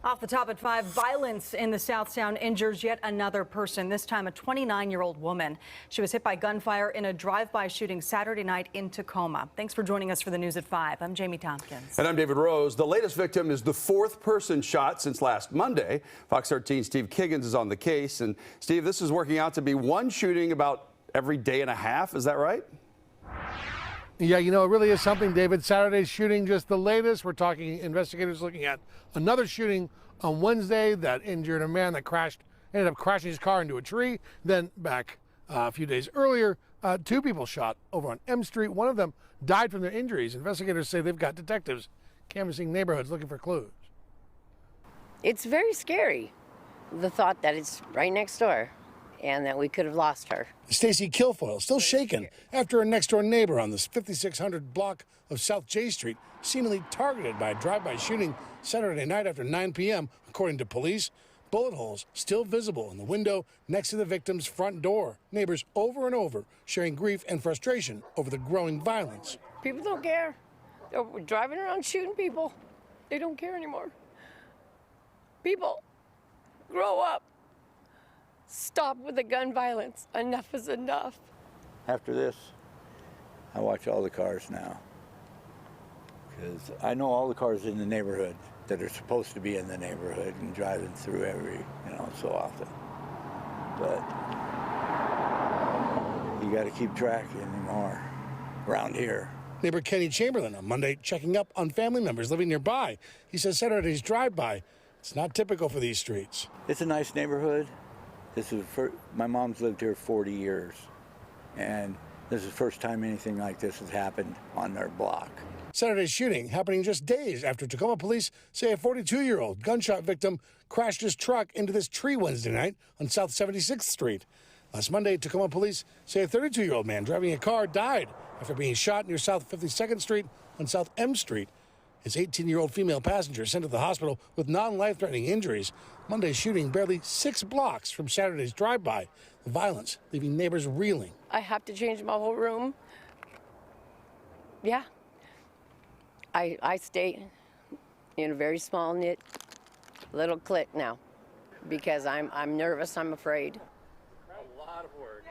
Off the top at 5, violence in the South Sound injures yet another person, this time a 29-year-old woman. She was hit by gunfire in a drive-by shooting Saturday night in Tacoma. Thanks for joining us for the news at 5. I'm Jamie Tompkins. And I'm David Rose. The latest victim is the fourth person shot since last Monday. Fox 13's Steve Kiggins is on the case. And Steve, this is working out to be one shooting about every day and a half. Is that right? Yeah, it really is something, David. Saturday's shooting, just the latest. We're talking investigators looking at another shooting on Wednesday that injured a man that ended up crashing his car into a tree. Then back a few days earlier, two people shot over on M Street. One of them died from their injuries. Investigators say they've got detectives canvassing neighborhoods looking for clues. It's very scary, the thought that it's right next door and that we could have lost her. Stacy Kilfoyle still shaken after a next-door neighbor on this 5600 block of South J Street seemingly targeted by a drive-by shooting Saturday night after 9 p.m. According to police, bullet holes still visible in the window next to the victim's front door. Neighbors over and over sharing grief and frustration over the growing violence. People don't care. They're driving around shooting people. They don't care anymore. People, grow up. Stop with the gun violence. Enough is enough. After this, I watch all the cars now, because I know all the cars in the neighborhood that are supposed to be in the neighborhood and driving through every, so often. But you got to keep track anymore around here. Neighbor Kenny Chamberlain on Monday checking up on family members living nearby. He says Saturday's drive-by, it's not typical for these streets. It's a nice neighborhood. My mom's lived here 40 years, and this is the first time anything like this has happened on their block. Saturday's shooting happening just days after Tacoma police say a 42-year-old gunshot victim crashed his truck into this tree Wednesday night on South 76th Street. Last Monday, Tacoma police say a 32-year-old man driving a car died after being shot near South 52nd Street on South M Street. His 18-year-old female passenger sent to the hospital with non-life-threatening injuries. Monday's shooting barely 6 blocks from Saturday's drive-by. The violence leaving neighbors reeling. I have to change my whole room. Yeah. I stay in a very small knit little clique now because I'm nervous, I'm afraid. A lot of work.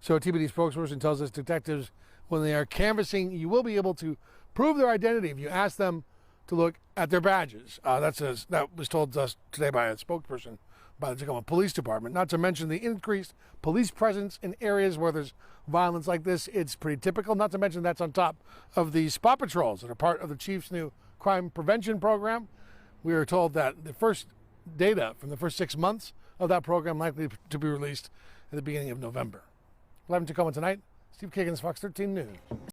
So a TBD spokesperson tells us detectives, when they are canvassing, you will be able to prove their identity if you ask them to look at their badges. That was told to us today by a spokesperson by the Tacoma Police Department. Not to mention the increased police presence in areas where there's violence like this. It's pretty typical. Not to mention that's on top of the spot patrols that are part of the chief's new crime prevention program. We are told that the first data from the first 6 months of that program likely to be released at the beginning of November. 11 Tacoma tonight. Steve Kiggins, Fox 13 News.